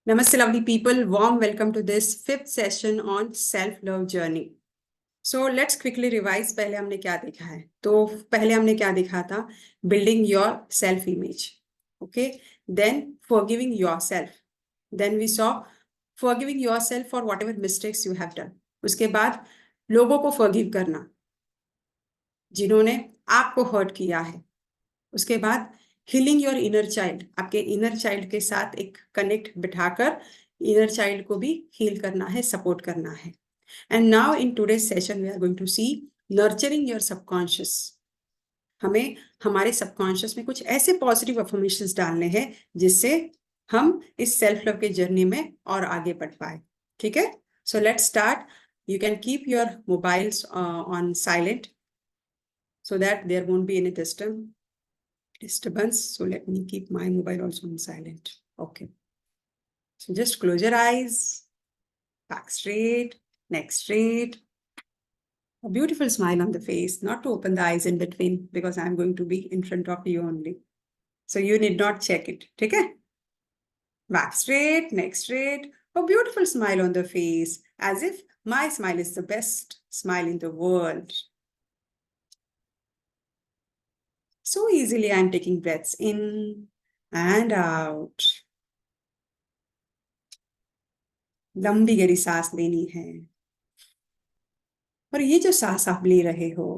Namaste, lovely people. Warm welcome to this fifth session on self-love journey. So let's quickly revise. पहले हमने क्या देखा है? तो पहले हमने क्या देखा था? Building your self-image. Okay. Then forgiving yourself. Then we saw forgiving yourself for whatever mistakes you have done. उसके बाद लोगों को forgive करना जिन्होंने आपको hurt किया है. उसके बाद हीलिंग योर इनर चाइल्ड, आपके इनर चाइल्ड के साथ एक कनेक्ट बिठाकर इनर चाइल्ड को भी हील करना है, सपोर्ट करना है. And now in today's session we are going to see nurturing your subconscious. हमें हमारे सबकॉन्शियस में कुछ ऐसे पॉजिटिव अफर्मेशंस डालने हैं जिससे हम इस सेल्फ लव के जर्नी में और आगे बढ़ पाए. ठीक है, so let's start. You can keep your mobiles on silent so that there won't be any disturbance. So let me keep my mobile also on silent. Okay. So just close your eyes, back straight, neck straight. A beautiful smile on the face, not to open the eyes in between because I'm going to be in front of you only. So you need not check it. Okay? Back straight, neck straight. A beautiful smile on the face, as if my smile is the best smile in the world. So easily I'm taking breaths in and out. लंबी गहरी सांस लेनी है. और ये जो सांस आप ले रहे हो,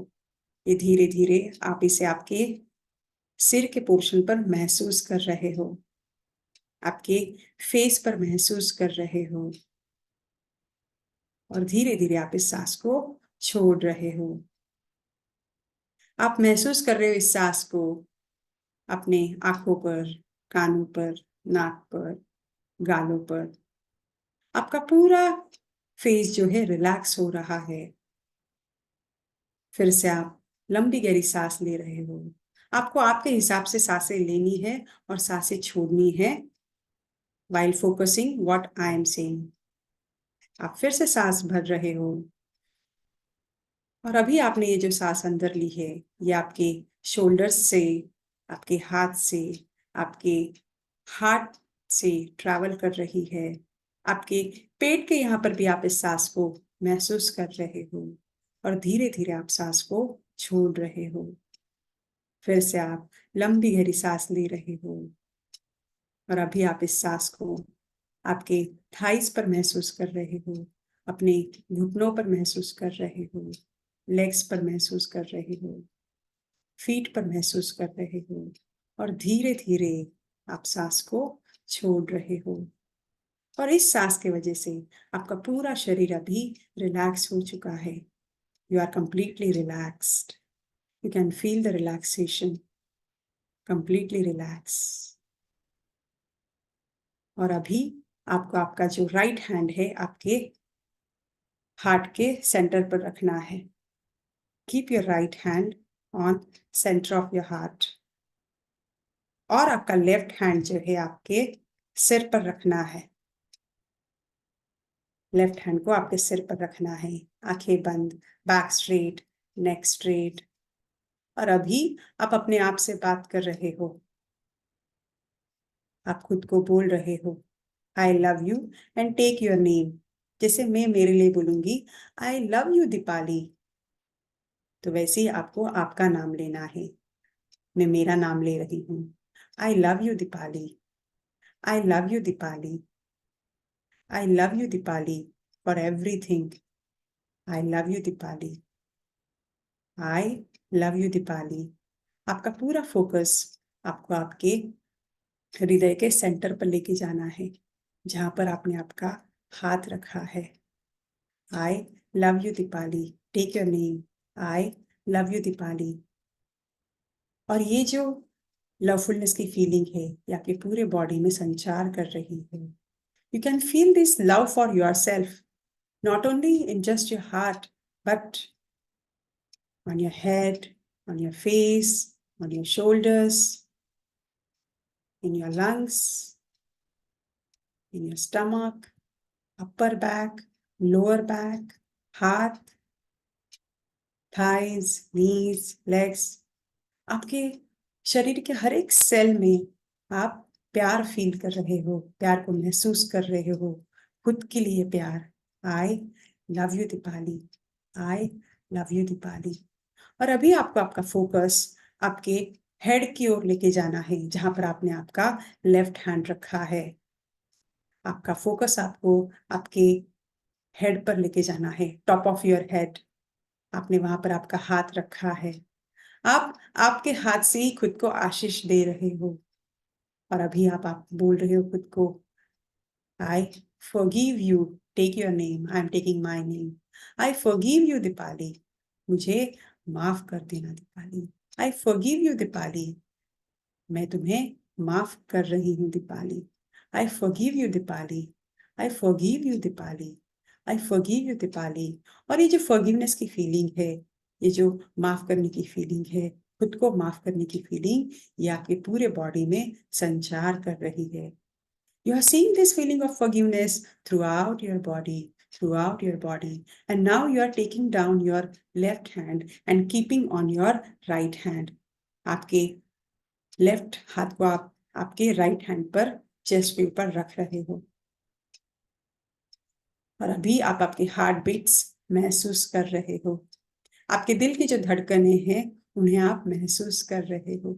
ये धीरे धीरे आप इसे आपके सिर के पोर्शन पर महसूस कर रहे हो, आपके फेस पर महसूस कर रहे हो. और धीरे धीरे आप इस सांस को छोड़ रहे हो. आप महसूस कर रहे हो इस सांस को अपने आंखों पर, कानों पर, नाक पर, गालों पर. आपका पूरा फेस जो है रिलैक्स हो रहा है. फिर से आप लंबी गहरी सांस ले रहे हो. आपको आपके हिसाब से सांसें लेनी है और सांसें छोड़नी है while focusing what I am saying. आप फिर से सांस भर रहे हो. और अभी आपने ये जो सांस अंदर ली है, ये आपके शोल्डर्स से, आपके हाथ से, आपके हार्ट से ट्रैवल कर रही है. आपके पेट के यहाँ पर भी आप इस सांस को महसूस कर रहे हो. और धीरे धीरे आप सांस को छोड़ रहे हो. फिर से आप लंबी गहरी सांस ले रहे हो. और अभी आप इस सांस को आपके थाइस पर महसूस कर रहे हो, अपने घुटनों पर महसूस कर रहे हो, लेग्स पर महसूस कर रहे हो, फीट पर महसूस कर रहे हो. और धीरे धीरे आप सांस को छोड़ रहे हो. और इस सांस की वजह से आपका पूरा शरीर अभी रिलैक्स हो चुका है. You are completely relaxed. You can feel the relaxation. Completely relax. और अभी आपको आपका जो राइट हैंड है आपके हार्ट के सेंटर पर रखना है. Keep your right hand on centre of your heart. और आपका लेफ्ट हैंड जो है आपके सिर पर रखना है. लेफ्ट हैंड को आपके सिर पर रखना है. आंखें बंद, बैक स्ट्रेट, नेक स्ट्रेट. और अभी आप अपने आप से बात कर रहे हो. आप खुद को बोल रहे हो I love you and take your name. जैसे मैं मेरे लिए बोलूंगी आई लव यू दीपाली, तो वैसे ही आपको आपका नाम लेना है. मैं मेरा नाम ले रही हूँ. आई love you Deepali. I love you Deepali. I love you Deepali for everything. I love you Deepali. I love you Deepali. आपका पूरा फोकस आपको आपके हृदय के सेंटर पर लेके जाना है, जहां पर आपने आपका हाथ रखा है. I love you Deepali. Take your name. I love you Deepali. और ये जो लवफुलनेस की फीलिंग है, ये आपके पूरे बॉडी में संचार कर रही है. You can feel this love for your self, not only in just your heart, but on your head, on your face, on your shoulders, in your lungs, in your stomach, upper back, lower back, heart, thighs, knees, legs. आपके शरीर के हर एक cell में आप प्यार feel कर रहे हो, प्यार को महसूस कर रहे हो, खुद के लिए प्यार। आई love you Deepali, I love you Deepali. और अभी आपको आपका फोकस आपके हेड की ओर लेके जाना है, जहां पर आपने आपका लेफ्ट हैंड रखा है। आपका फोकस आपको आपके हेड पर लेके जाना है, टॉप ऑफ योर हेड। आपने वहां पर आपका हाथ रखा है। आप आपके हाथ से ही खुद को आशीष दे रहे हो। और अभी आप बोल रहे हो खुद को, आई forgive you, take your name, I am taking my name. I forgive you Deepali, मुझे माफ कर देना Deepali. I forgive you Deepali, मैं तुम्हें माफ कर रही हूँ Deepali. I forgive you Deepali, I forgive you Deepali, I forgive you Deepali. और ये जो फॉरगिवनेस की फीलिंग है, ये जो माफ करने की फीलिंग है, खुद को माफ करने की फीलिंग, ये आपके पूरे बॉडी में संचार कर रही है। You are seeing this feeling of forgiveness throughout your body, throughout your body. And now you are taking down your left hand and keeping on your right hand. आपके लेफ्ट हाथ को आप आपके राइट हैंड पर chest के ऊपर रख रहे हो। और अभी आप आपके हार्ट बीट्स महसूस कर रहे हो। आपके दिल की जो धड़कनें हैं, उन्हें आप महसूस कर रहे हो।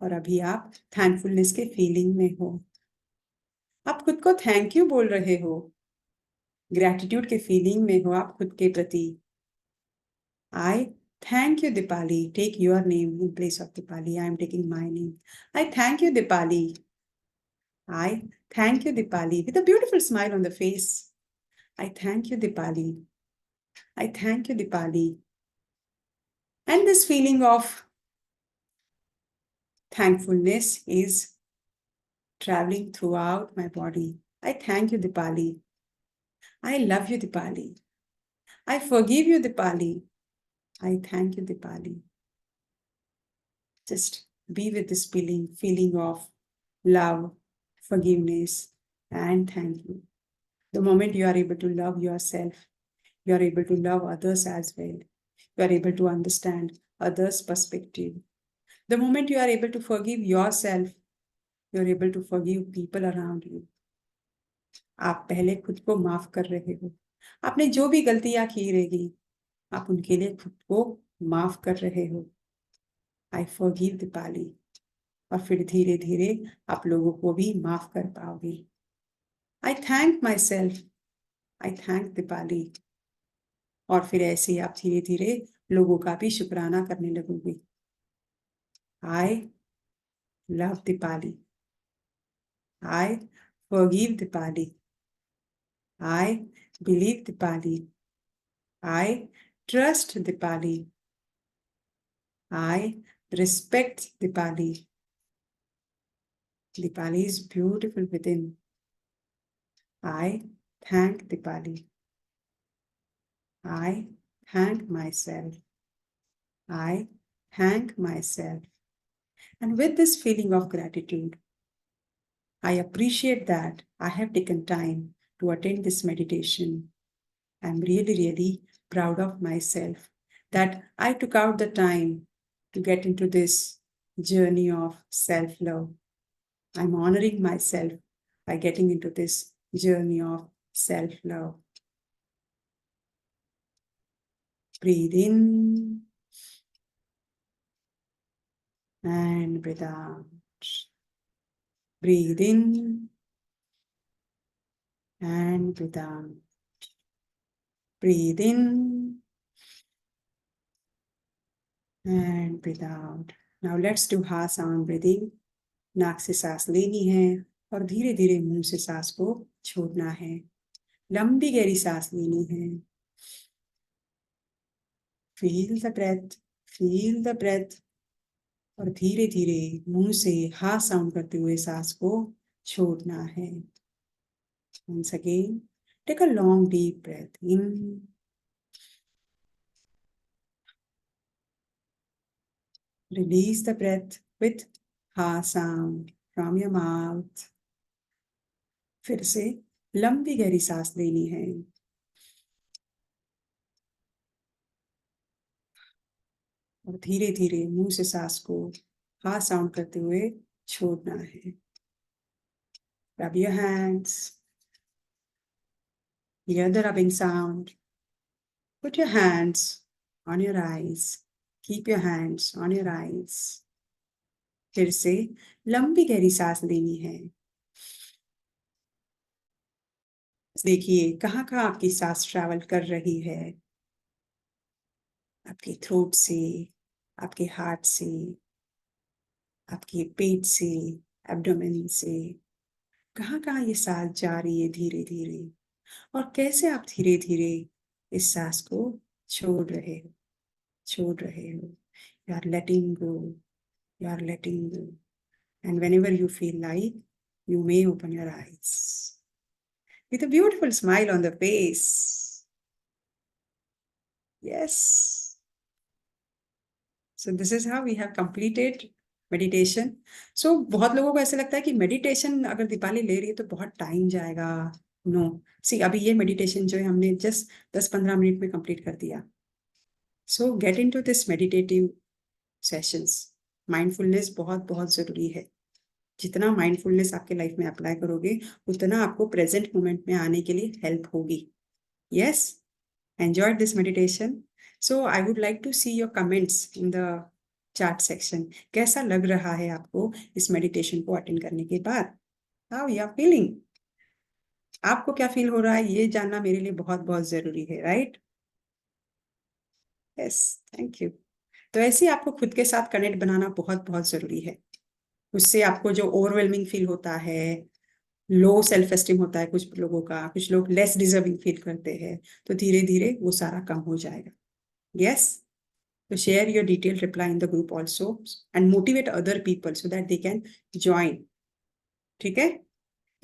और अभी आप थैंकफुलनेस के फीलिंग में हो। आप खुद को थैंक यू बोल रहे हो। ग्रैटिट्यूड के फीलिंग में हो आप खुद के प्रति। I thank you Deepali, take your name in place of Deepali, I am taking my name. I thank you Deepali, I thank you Deepali, with a beautiful smile on the face. I thank you Deepali, I thank you Deepali. And this feeling of thankfulness is traveling throughout my body. I thank you, Dipali. I love you, Dipali. I forgive you, Dipali. I thank you, Dipali. Just be with this feeling of love, forgiveness, and thank you. The moment you are able to love yourself, you are able to love others as well. You are able to understand others' perspective. The moment you are able to forgive yourself, you are able to forgive people around you. आप पहले खुद को माफ कर रहे हो। आपने जो भी गलतियां की रहेगी, आप उनके लिए खुद को माफ कर रहे हो। I forgive Deepali. और फिर धीरे धीरे आप लोगों को भी माफ कर पाओगे। आई thank my self, I thank Deepali. और फिर ऐसे ही आप धीरे धीरे लोगों का भी शुक्राना करने लगोगे। I love Deepali, I forgive Deepali, I believe Deepali, I trust Deepali, I respect Dipali. Dipali is beautiful within. I thank Dipali. I thank myself. I thank myself. And with this feeling of gratitude, I appreciate that I have taken time to attend this meditation. I'm really, really proud of myself that I took out the time to get into this journey of self-love. I'm honoring myself by getting into this journey of self-love. Breathe in and breathe out. Breathe in and breathe out. Breathe in and breathe out. Now let's do ha sound breathing. नाक से सांस लेनी है और धीरे धीरे मुंह से सांस को छोड़ना है। लंबी गहरी सांस लेनी है। Feel the breath, feel the breath. और धीरे धीरे मुंह से हा साउंड करते हुए सांस को छोड़ना है। Once again, take a long deep breath in. Release the breath with ha sound from your mouth. फिर से लंबी गहरी सांस लेनी है। और धीरे धीरे मुंह से सांस को हा साउंड करते हुए छोड़ना है। Rub your hands. Hear the rubbing sound. Put your hands on your eyes. Keep your hands on your eyes. फिर से लंबी गहरी सांस लेनी है. देखिए कहाँ कहाँ आपकी सांस ट्रैवल कर रही है. आपके थ्रोट से, आपके हार्ट से, आपके पेट से, एब्डोमेन से, कहाँ कहाँ ये सांस जा रही है धीरे धीरे, और कैसे आप धीरे धीरे इस सांस को छोड़ रहे हो, छोड़ रहे हो. You are letting go. You are letting go. And whenever you feel like, you may open your eyes with a beautiful smile on the face. Yes. So this is how we have completed meditation. So बहुत लोगों को ऐसे लगता है कि meditation अगर दीपाली ले रही है तो बहुत टाइम जाएगा. No. See, अभी ये meditation जो है हमने just 10-15 मिनट में complete कर दिया. So get into this meditative sessions. Mindfulness बहुत बहुत जरूरी है. जितना माइंडफुलनेस आपके लाइफ में अप्लाई करोगे उतना आपको प्रेजेंट मोमेंट में आने के लिए हेल्प होगी. Yes, enjoyed this meditation. So I would like to see your comments in the chat section. कैसा लग रहा है आपको इस मेडिटेशन को अटेंड करने के बाद? How you are feeling? आपको क्या फील हो रहा है ये जानना मेरे लिए बहुत बहुत जरूरी है. राइट? Yes, thank you. तो ऐसे आपको खुद के साथ कनेक्ट बनाना बहुत बहुत जरूरी है. उससे आपको जो ओवरवेलमिंग फील होता है, लो सेल्फ एस्टीम होता है कुछ लोगों का, कुछ लोग लेस डिजर्विंग फील करते हैं, तो धीरे धीरे वो सारा कम हो जाएगा. यस, तो share your detail reply in the group also and motivate other people so that they can join. ठीक है?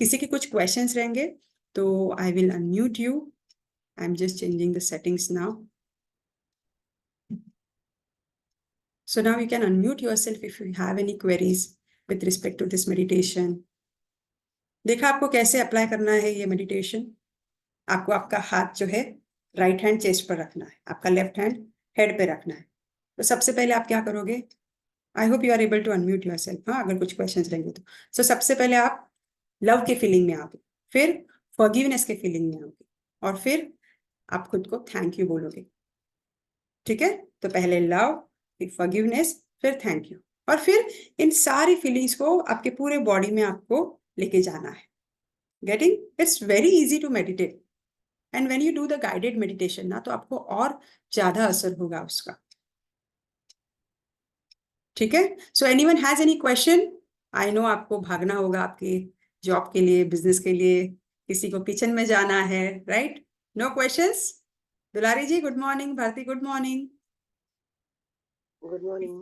किसी के कुछ क्वेश्चंस रहेंगे तो I will unmute you. I am just changing the settings now. So now you can unmute yourself if you have any queries with respect to this meditation. देखा आपको कैसे अप्लाई करना है ये मेडिटेशन. आपको आपका हाथ जो है राइट हैंड चेस्ट पर रखना है, आपका लेफ्ट हैंड हेड पे रखना है. तो सबसे पहले आप क्या करोगे? I hope you are able to unmute yourself. हाँ, अगर कुछ क्वेश्चंस रहेंगे तो. सो सबसे पहले आप लव के फीलिंग में आओगे, फिर फॉरगिवनेस के फीलिंग में आओगे, और फिर आप खुद को थैंक यू बोलोगे. ठीक है? तो पहले लव, फिर फॉरगिवनेस, फिर थैंक यू, और फिर इन सारी फीलिंग्स को आपके पूरे बॉडी में आपको लेके जाना है. Getting? It's very easy to meditate. And when you do the guided meditation ना, तो आपको और ज्यादा असर होगा उसका. ठीक है? So anyone has any question? I know आपको भागना होगा आपके जॉब के लिए, बिजनेस के लिए, किसी को किचन में जाना है. Right? No questions? Dulari ji good morning. Bharati good morning. Good morning.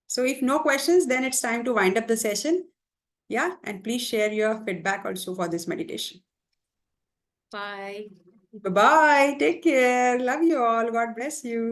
So if no questions, then it's time to wind up the session. Yeah, and please share your feedback also for this meditation. Bye. Bye-bye. Take care. Love you all. God bless you.